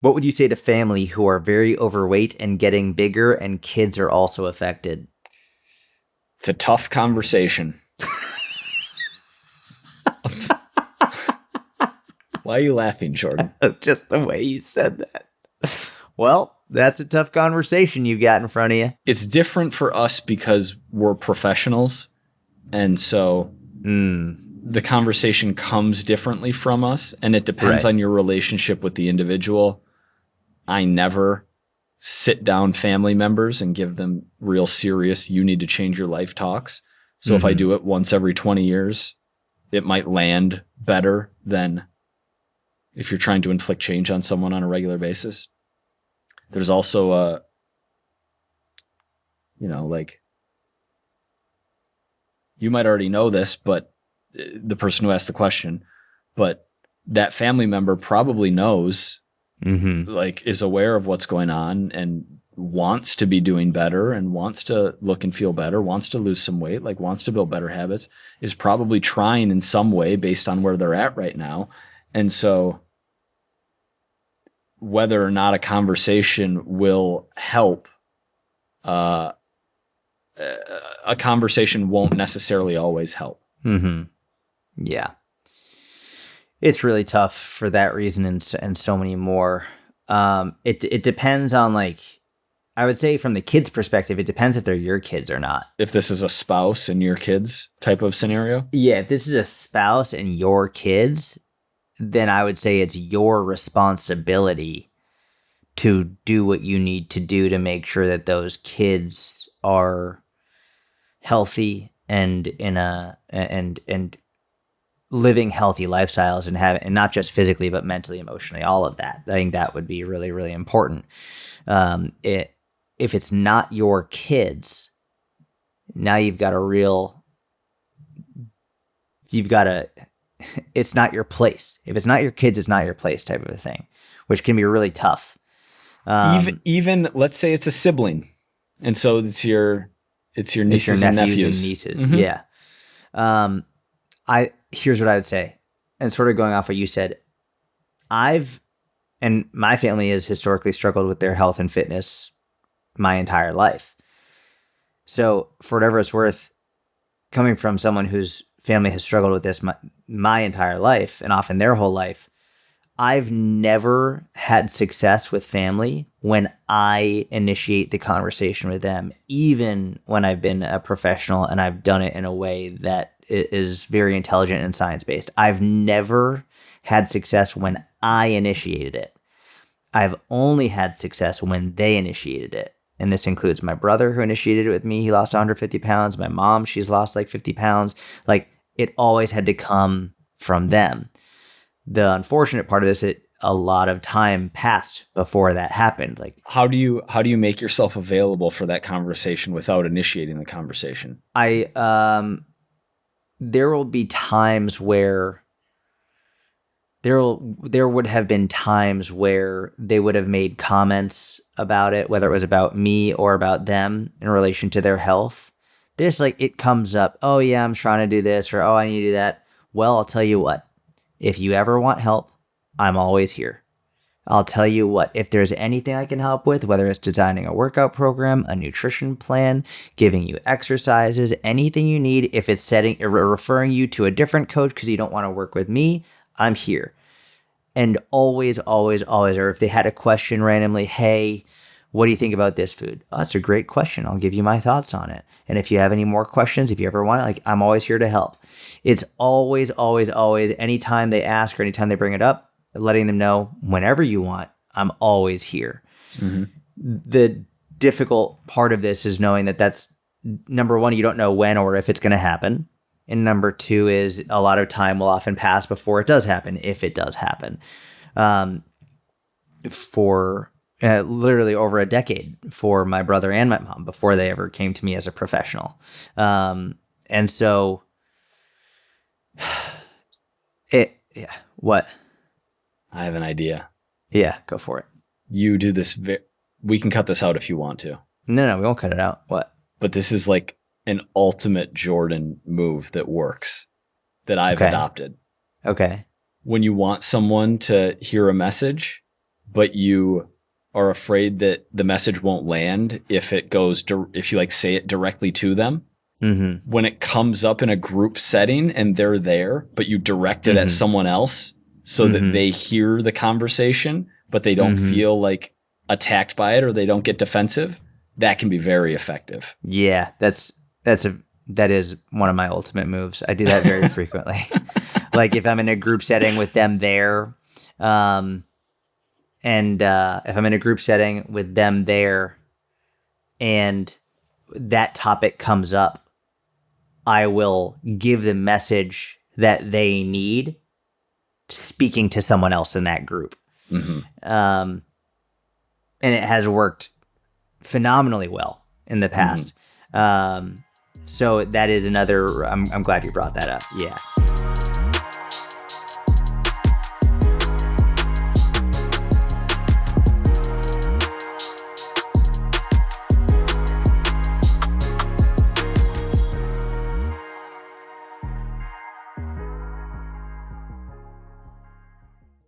What would you say to family who are very overweight and getting bigger and kids are also affected? It's a tough conversation. Why are you laughing, Jordan? Just the way you said that. Well, that's a tough conversation you've got in front of you. It's different for us because we're professionals. And so the conversation comes differently from us. And it depends on your relationship with the individual. I never sit down family members and give them real serious, you need to change your life talks. So if I do it once every 20 years, it might land better than if you're trying to inflict change on someone on a regular basis. There's also like, you might already know this, but the person who asked the question, but that family member probably knows, like is aware of what's going on and wants to be doing better and wants to look and feel better, wants to lose some weight, like wants to build better habits, is probably trying in some way based on where they're at right now. And so whether or not a conversation will help, a conversation won't necessarily always help. Yeah. It's really tough for that reason and so many more. It depends on, like, I would say from the kids' perspective, it depends if they're your kids or not. If this is a spouse and your kids type of scenario? Yeah, if this is a spouse and your kids, then I would say it's your responsibility to do what you need to do to make sure that those kids are healthy and and living healthy lifestyles and not just physically but mentally, emotionally, all of that. I think that would be really, really important. If it's not your kids, now it's not your place. If it's not your kids, it's not your place type of a thing, which can be really tough. Even let's say it's a sibling. And so it's your nieces and nephews. And nieces. Yeah. Here's what I would say, and sort of going off what you said, and my family has historically struggled with their health and fitness my entire life. So for whatever it's worth, coming from someone whose family has struggled with this my entire life and often their whole life, I've never had success with family when I initiate the conversation with them, even when I've been a professional and I've done it in a way that is very intelligent and science-based. I've never had success when I initiated it. I've only had success when they initiated it. And this includes my brother who initiated it with me. He lost 150 pounds. My mom, she's lost like 50 pounds. Like, it always had to come from them. The unfortunate part of this, a lot of time passed before that happened. Like, how do you make yourself available for that conversation without initiating the conversation? There will be times where there would have been times where they would have made comments about it, whether it was about me or about them in relation to their health. There's like, it comes up, oh yeah, I'm trying to do this, or oh, I need to do that. Well, I'll tell you what, if you ever want help, I'm always here. I'll tell you what, if there's anything I can help with, whether it's designing a workout program, a nutrition plan, giving you exercises, anything you need, if it's referring you to a different coach because you don't want to work with me, I'm here. And always, always, always, or if they had a question randomly, hey, what do you think about this food? Oh, that's a great question. I'll give you my thoughts on it. And if you have any more questions, if you ever want it, like, I'm always here to help. It's always, always, always, anytime they ask or anytime they bring it up, letting them know whenever you want, I'm always here. The difficult part of this is knowing that that's, number one, you don't know when or if it's going to happen. And number two is a lot of time will often pass before it does happen, if it does happen. For literally over a decade for my brother and my mom before they ever came to me as a professional. And so what? I have an idea. Yeah, go for it. You do this. We can cut this out if you want to. No, we won't cut it out. What? But this is like an ultimate Jordan move that works, that I've adopted. Okay. When you want someone to hear a message, but you are afraid that the message won't land if if you like say it directly to them. Mm-hmm. When it comes up in a group setting and they're there, but you direct it at someone else so that they hear the conversation, but they don't feel like attacked by it or they don't get defensive, that can be very effective. Yeah, that is one of my ultimate moves. I do that very frequently. Like if I'm in a group setting with them there, if I'm in a group setting with them there and that topic comes up, I will give the message that they need speaking to someone else in that group. And it has worked phenomenally well in the past. So that is another, I'm glad you brought that up. Yeah.